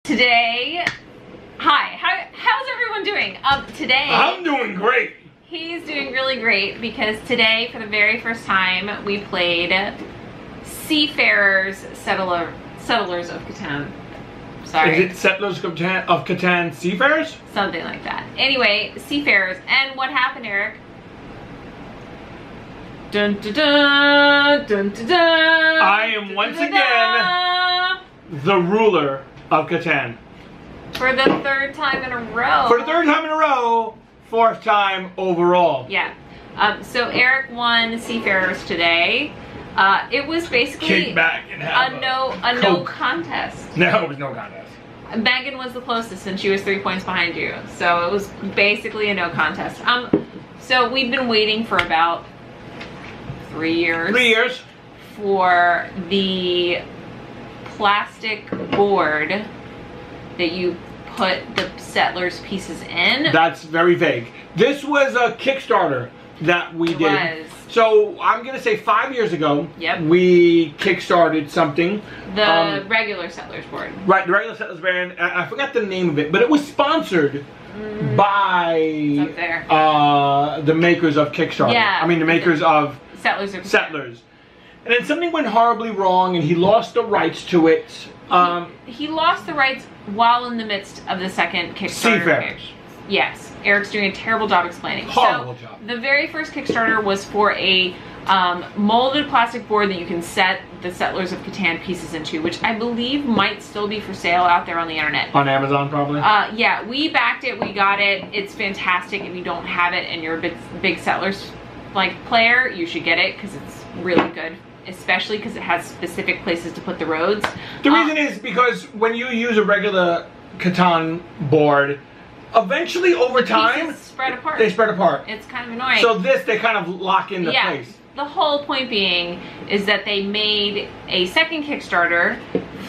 Today, hi, how's everyone doing? Today, I'm doing great. He's doing really great because today, for the very first time, we played Seafarers, Settlers of Catan. Sorry. Is it Settlers of Catan Seafarers? Something like that. Anyway, Seafarers. And what happened, Eric? Dun dun dun dun dun dun. I am once again the ruler of Catan. For the third time in a row. For the third time in a row, fourth time overall. Yeah. So Eric won Seafarers today. It was basically Kick back and have a no contest. No, it was no contest. Megan was the closest and she was 3 points behind you. So it was basically a no contest. So we've been waiting for about 3 years. 3 years. For the plastic board that you put the settlers pieces in. That's very vague. This was a Kickstarter that we did. It was. So I'm gonna say 5 years ago, Yep. we kickstarted something. The regular settlers board. Right, the regular settlers brand. I forgot the name of it, but it was sponsored by It's up there. the makers of Kickstarter. Yeah. I mean the makers of Settlers of Settlers. And then something went horribly wrong, and he lost the rights to it. He lost the rights while in the midst of the second Kickstarter. Seafarers. Yes, Eric's doing a terrible job explaining. Horrible so, job. The very first Kickstarter was for a molded plastic board that you can set the Settlers of Catan pieces into, which I believe might still be for sale out there on the internet. On Amazon, probably. Yeah, we backed it, we got it. It's fantastic. If you don't have it and you're a big Settlers player, you should get it because it's really good. Especially because it has specific places to put the roads. The reason is because when you use a regular Catan board, eventually over time, pieces spread apart. they spread apart. It's kind of annoying. So this, they kind of lock into place. The whole point being is that they made a second Kickstarter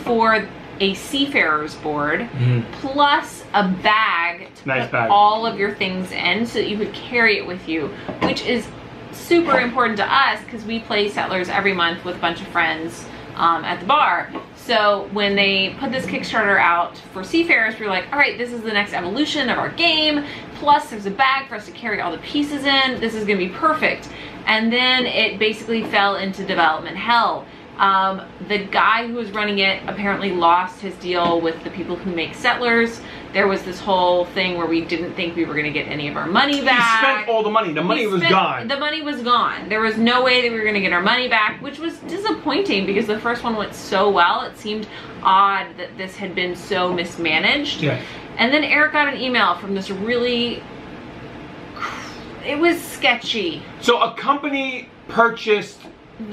for a Seafarers board, plus a bag to put all of your things in so that you could carry it with you, which is super important to us because we play Settlers every month with a bunch of friends at the bar. So when they put this Kickstarter out for Seafarers, we were like, all right, this is the next evolution of our game. Plus there's a bag for us to carry all the pieces in. This is gonna be perfect. And then it basically fell into development hell. The guy who was running it apparently lost his deal with the people who make Settlers. There was this whole thing where we didn't think we were going to get any of our money back. He spent all the money. The money was gone. The money was gone. There was no way that we were going to get our money back, which was disappointing because the first one went so well. It seemed odd that this had been so mismanaged. Yeah. And then Eric got an email from this really... It was sketchy. So a company purchased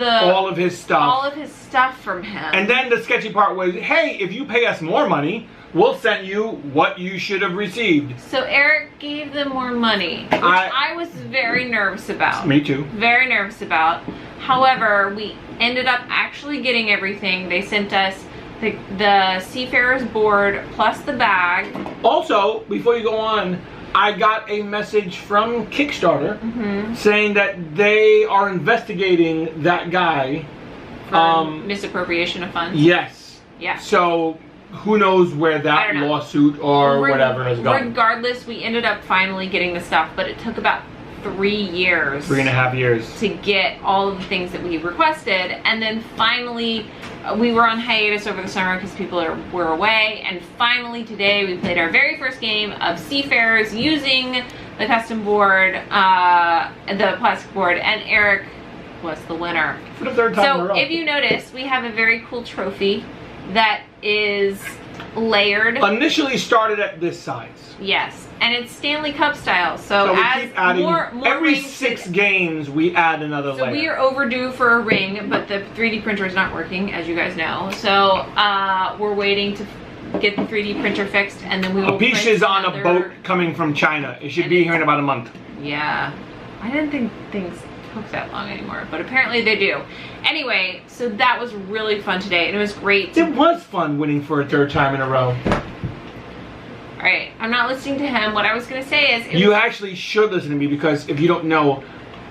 all of his stuff. All of his stuff from him. And then the sketchy part was, hey, if you pay us more money, we'll send you what you should have received. So Eric gave them more money, which I was very nervous about. Me too. Very nervous about. However, we ended up actually getting everything. They sent us the Seafarers board plus the bag. Also, before you go on, I got a message from Kickstarter saying that they are investigating that guy. For misappropriation of funds? Yes. Yeah. So who knows where that lawsuit or whatever has gone. Regardless, we ended up finally getting the stuff, but it took about 3 years. 3.5 years. To get all of the things that we requested. And then finally, we were on hiatus over the summer because people were away. And finally today, we played our very first game of Seafarers using the custom board, the plastic board, and Eric was the winner. For the third time in a row. So if you notice, we have a very cool trophy that is layered. Initially started at this size. Yes, and it's Stanley Cup style. So we as keep adding, more every 6 games we add another layer. So we are overdue for a ring, but the 3D printer is not working, as you guys know. So we're waiting to get the 3D printer fixed, and then we will. Apisha is on a boat coming from China. It should be here in about a month. Yeah, I didn't think things took that long anymore, but apparently they do. Anyway, so that was really fun today, and it was great. It was fun winning for a third time in a row. Alright, I'm not listening to him. What I was going to say is... You actually should listen to me because if you don't know,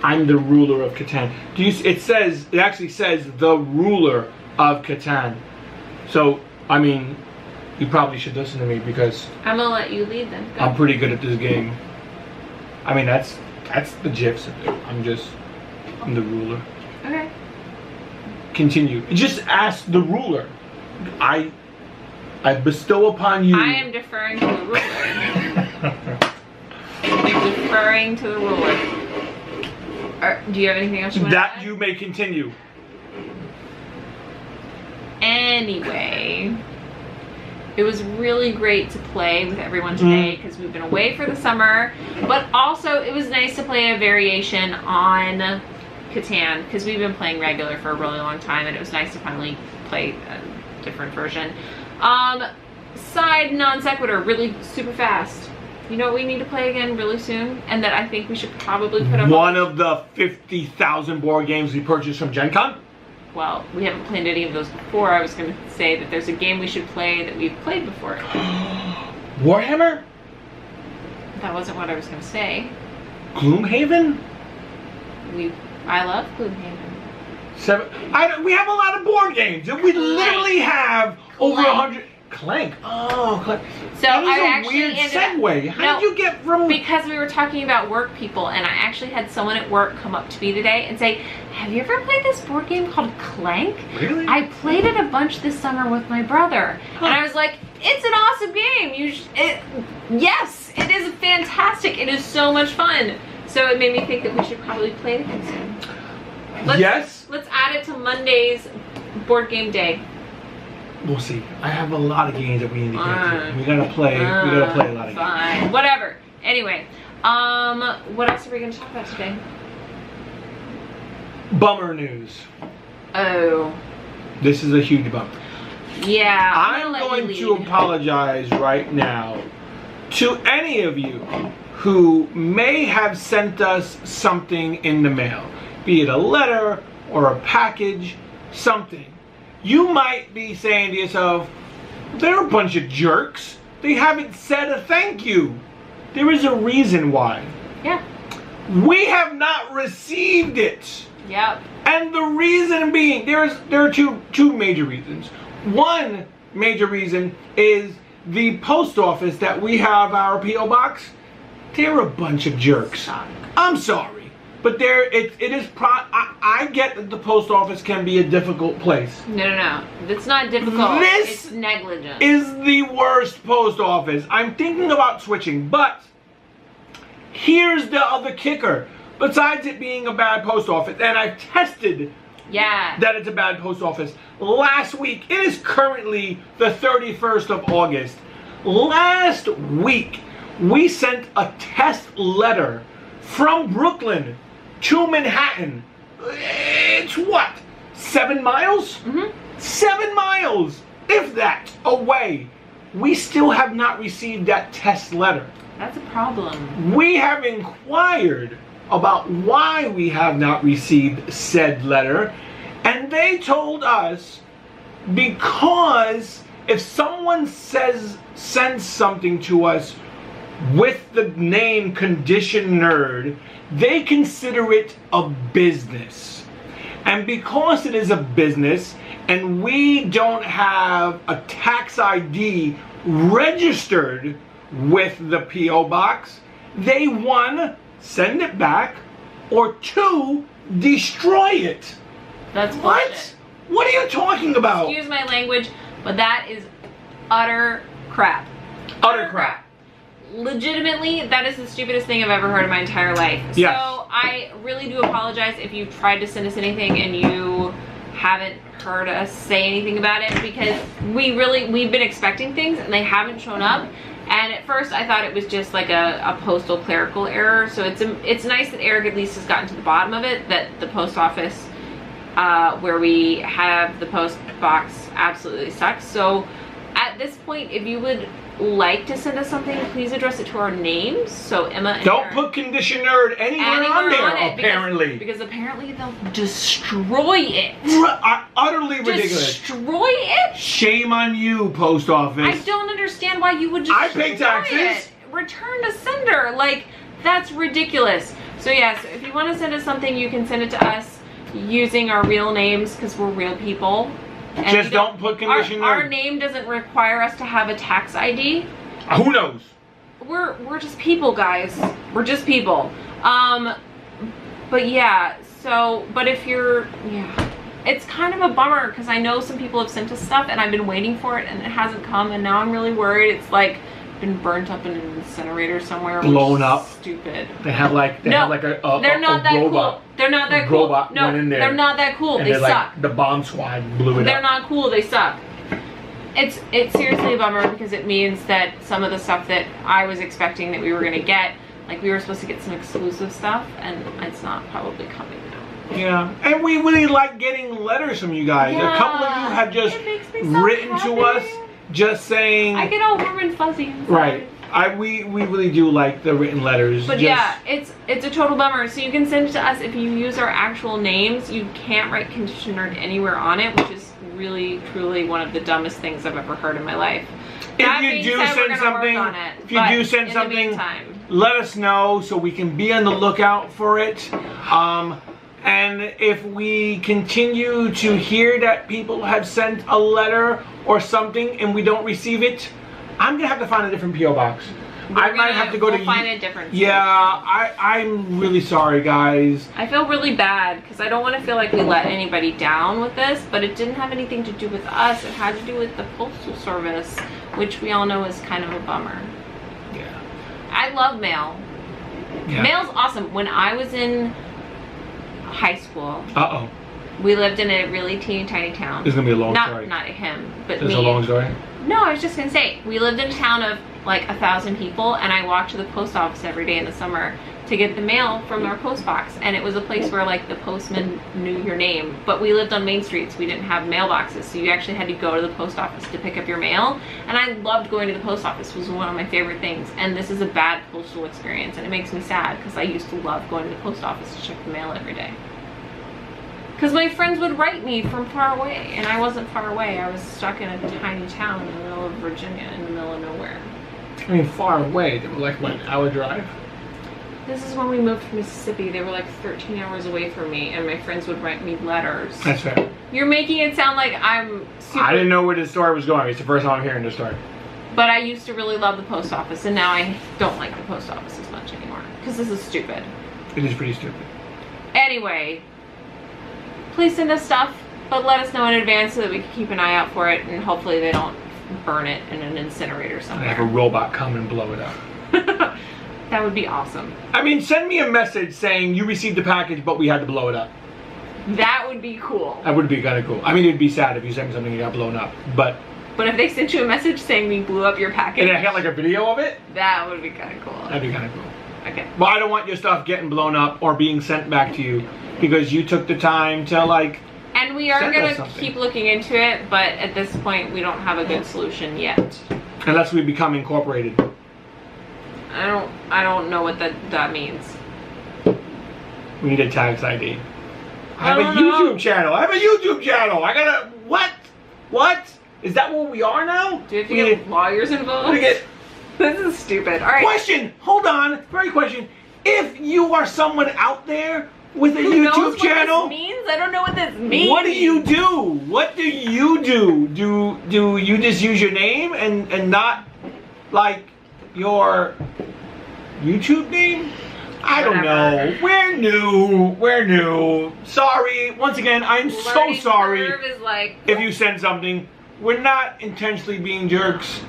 I'm the ruler of Catan. It actually says the ruler of Catan. So, I mean, You probably should listen to me because I'm gonna let you lead them. Go. I'm pretty good at this game. I mean, that's the gist of it. I'm the ruler. Okay. Continue. Just ask the ruler. I bestow upon you. I am deferring to the ruler. Deferring to the ruler. Do you have anything else you want to add? That you may continue. Anyway, it was really great to play with everyone today because we've been away for the summer, but also it was nice to play a variation on Catan because we've been playing regular for a really long time, and it was nice to finally play a different version. Side non sequitur, really super fast. You know what we need to play again really soon, and that I think we should probably put up one of the 50,000 board games we purchased from Gen Con? Well, we haven't played any of those before. I was going to say that there's a game we should play that we've played before. Warhammer? That wasn't what I was going to say. Gloomhaven? I love Gloomhaven. We have a lot of board games. We literally have over 100. Clank. Oh, Clank. So that is I a actually weird segue. How did you get from? Because we were talking about work people, and I actually had someone at work come up to me today and say, "Have you ever played this board game called Clank?" Really? I played it a bunch this summer with my brother, and I was like, "It's an awesome game. Yes, it is fantastic. It is so much fun." So it made me think that we should probably play it again soon. Let's add it to Monday's board game day. We'll see. I have a lot of games that we need to get to. We gotta play. We gotta play a lot of games. Fine. Whatever. Anyway, what else are we gonna talk about today? Bummer news. Oh. This is a huge bummer. Yeah. I'm going to apologize right now to any of you who may have sent us something in the mail, be it a letter or a package, something. You might be saying to yourself, they're a bunch of jerks. They haven't said a thank you. There is a reason why. Yeah. We have not received it. Yep. And the reason being, there are two major reasons. One major reason is the post office that we have our P.O. box. They're a bunch of jerks. I'm sorry. But I get that the post office can be a difficult place. No. It's not difficult. It's negligent. Is the worst post office. I'm thinking about switching, but here's the other kicker. Besides it being a bad post office, and I've tested that it's a bad post office. Last week, it is currently the 31st of August. Last week, we sent a test letter from Brooklyn to Manhattan. It's what? 7 miles? 7 miles, if that, away. We still have not received that test letter. That's a problem. We have inquired about why we have not received said letter, and they told us because if someone sends something to us with the name CONDITIONNERD, they consider it a business. And because it is a business and we don't have a tax ID registered with the P.O. box, they, 1, send it back, or 2, destroy it. That's bullshit. What are you talking about? Excuse my language, but that is utter crap. Utter crap. Legitimately, that is the stupidest thing I've ever heard in my entire life. Yes. So I really do apologize if you tried to send us anything and you haven't heard us say anything about it, because we've been expecting things and they haven't shown up. And at first I thought it was just like a postal clerical error. So it's nice that Eric at least has gotten to the bottom of it, that the post office where we have the post box absolutely sucks. So at this point, if you would like to send us something, please address it to our names. So Emma and don't put CONDITIONNERD anywhere on there, apparently. Because apparently they'll destroy it. Utterly ridiculous. Destroy it? Shame on you, post office. I don't understand why you would destroy it. I pay taxes. Return to sender. Like, that's ridiculous. So yes, if you want to send us something, you can send it to us using our real names, because we're real people. And just don't put condition our nerd. name doesn't require us to have a tax ID. Who knows? We're just people, guys. We're just people. But yeah, so, but if you're, yeah, it's kind of a bummer because I know some people have sent us stuff and I've been waiting for it and it hasn't come, and now I'm really worried it's like been burnt up in an incinerator somewhere. Blown up. Stupid. They have like they're not that robot. cool. They're not that cool. Robot No, went in there, they're not that cool. and They suck. Like, the bomb squad blew it up. They're not cool. They suck. It's seriously a bummer because it means that some of the stuff that I was expecting that we were gonna get, like we were supposed to get some exclusive stuff, and it's not probably coming now. Yeah, and we really like getting letters from you guys. Yeah, a couple of you have just so written happy. to us, just saying. I get all warm and fuzzy inside. Right. We really do like the written letters. But yeah, it's a total bummer. So you can send it to us if you use our actual names. You can't write "Conditioned" anywhere on it, which is really, truly one of the dumbest things I've ever heard in my life. If you do send something, let us know so we can be on the lookout for it. And if we continue to hear that people have sent a letter or something and we don't receive it, I'm gonna have to find a different P.O. box. I might have to go to find a different. Yeah, I'm really sorry, guys. I feel really bad because I don't want to feel like we let anybody down with this, but it didn't have anything to do with us. It had to do with the postal service, which we all know is kind of a bummer. Yeah. I love mail. Yeah. Mail's awesome. When I was in high school, we lived in a really teeny tiny town. This is gonna be a long story. Not him, but me. It's a long story. No, I was just gonna say, we lived in a town of like 1,000 people, and I walked to the post office every day in the summer to get the mail from our post box, and it was a place where like the postman knew your name. But we lived on main streets, we didn't have mailboxes, so you actually had to go to the post office to pick up your mail, and I loved going to the post office. It was one of my favorite things, and this is a bad postal experience, and it makes me sad because I used to love going to the post office to check the mail every day. Because my friends would write me from far away, and I wasn't far away. I was stuck in a tiny town in the middle of Virginia, in the middle of nowhere. I mean, far away. They were like, what, an hour drive? This is when we moved to Mississippi. They were like 13 hours away from me, and my friends would write me letters. That's fair. You're making it sound like I'm super... I didn't know where this story was going. It's the first time I'm hearing this story. But I used to really love the post office, and now I don't like the post office as much anymore. Because this is stupid. It is pretty stupid. Anyway, please send us stuff, but let us know in advance so that we can keep an eye out for it, and hopefully they don't burn it in an incinerator somewhere. I have a robot come and blow it up. That would be awesome. I mean, send me a message saying you received the package, but we had to blow it up. That would be cool. That would be kind of cool. I mean, it'd be sad if you sent me something and it got blown up, but... But if they sent you a message saying we blew up your package... And I got like a video of it? That would be kind of cool. That'd be kind of cool. Okay. Well, I don't want your stuff getting blown up or being sent back to you because you took the time to, like... And we are going to keep looking into it, but at this point, we don't have a good solution yet. Unless we become incorporated. I don't know what that means. We need a tax ID. I have a YouTube channel. I gotta... What? What? Is that what we are now? Do we have to get lawyers involved? This is stupid. All right. Question. Hold on. Very question. If you are someone out there with a YouTube channel, what this means? I don't know what this means. What do you do? What do you do? Do you just use your name and not like your YouTube name? I don't know. We're new. Sorry. Once again, I'm so sorry if you send something. We're not intentionally being jerks.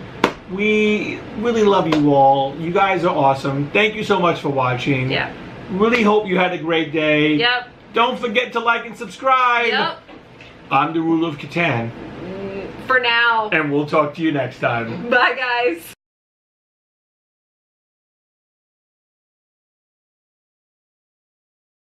We really love you all. You guys are awesome. Thank you so much for watching. Yeah. Really hope you had a great day. Yep. Don't forget to like and subscribe. Yep. I'm the Ruler of Catan. For now. And we'll talk to you next time. Bye, guys.